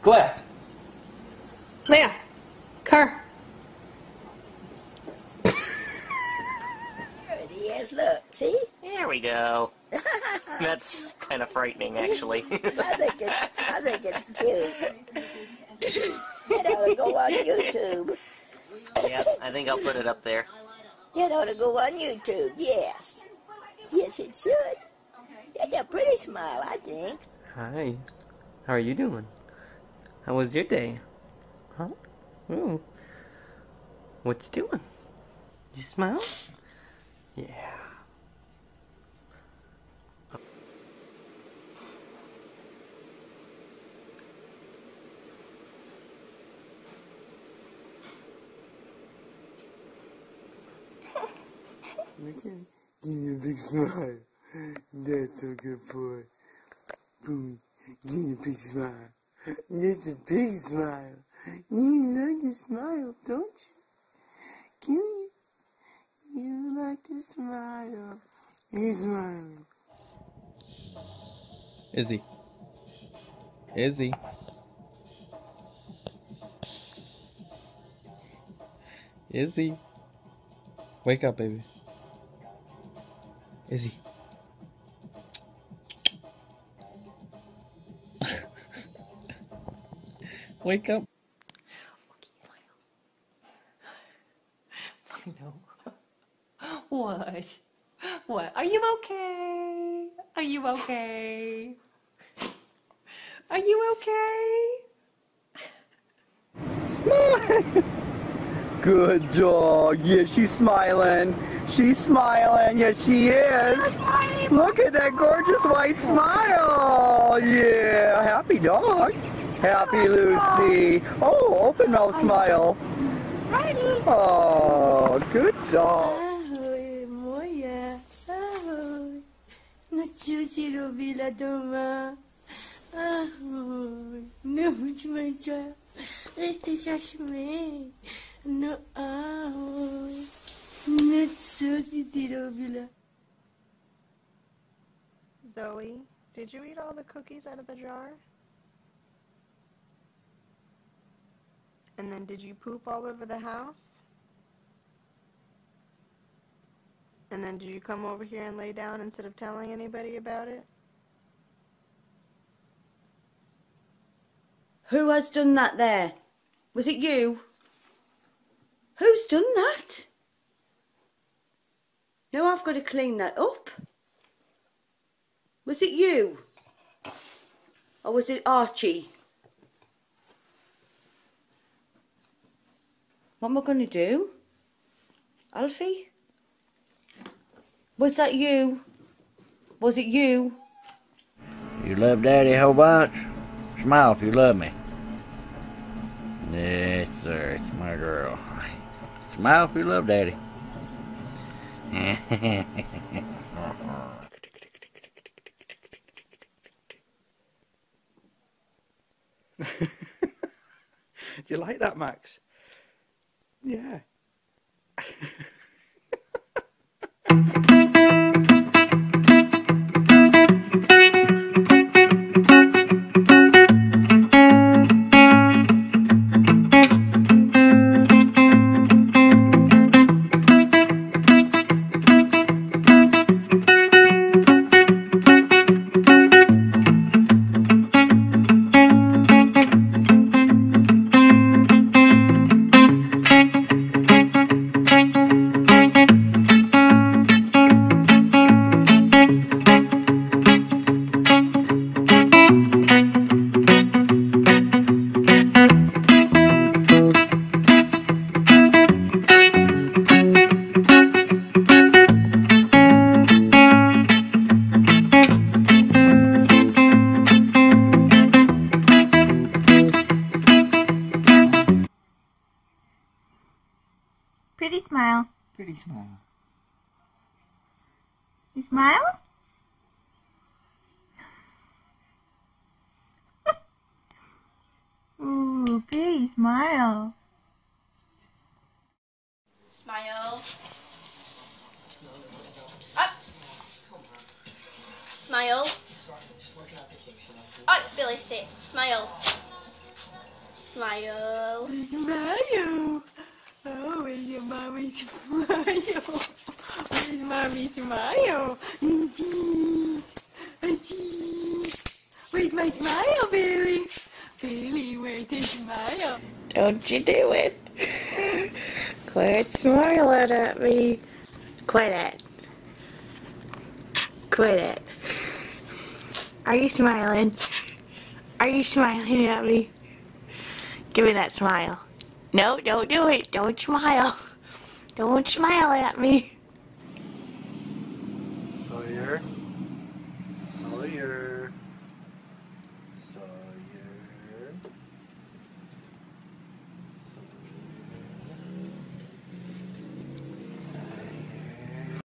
Claire. Leah. Car. There it is, look, see? There we go. That's kind of frightening, actually. I think it's cute. It ought to go on YouTube. Yeah, I think I'll put it up there. It ought to go on YouTube, yes. Yes, it should. It's a pretty smile, I think. Hi. How are you doing? How was your day? Huh? Ooh. What you doing? You smile? Yeah. Look at him. Give me a big smile. That's a good boy. Boom. Give me a big smile. That's a big smile. You like to smile, don't you? Give me. You like to smile. He's smiling. Izzy. Izzy. Izzy. Wake up, baby. Izzy. Wake up. Okay, smile. I know. What? What? Are you okay? Are you okay? Are you okay? Smile! Good dog. Yeah, she's smiling. She's smiling. Yes, she is. Look at that gorgeous white smile. Yeah, happy dog. Happy Lucy. Oh, open mouth smile. Oh, good dog. Ahoy, moja. Ahoy. No čo si robila doma? Ahoy. Nauč ma ťa. Ešte sa smej. No ahoj. No čo si ty robila? Zoe, did you eat all the cookies out of the jar? And then did you poop all over the house? And then did you come over here and lay down instead of telling anybody about it? Who has done that there? Was it you? Who's done that? No, I've got to clean that up. Was it you? Or was it Archie? What am I going to do? Alfie? Was that you? Was it you? You love Daddy a whole bunch? Smile if you love me. Yes, sir. It's my girl. Smile if you love Daddy. Do you like that, Max? Yeah. Pretty smile. Pretty smile. You smile? Ooh, pretty smile. Smile. Up. Smile. Oh, Billy, sit. Smile. Smile. Smile. Oh, where's your mommy smile? Where's mommy smile? Where's my smile, Billy? Billy, where's your smile? Don't you do it. Quit smiling at me. Quit it. Quit it. Are you smiling? Are you smiling at me? Give me that smile. No, don't do it. Don't smile. Don't smile at me. Oh, here. Oh, here.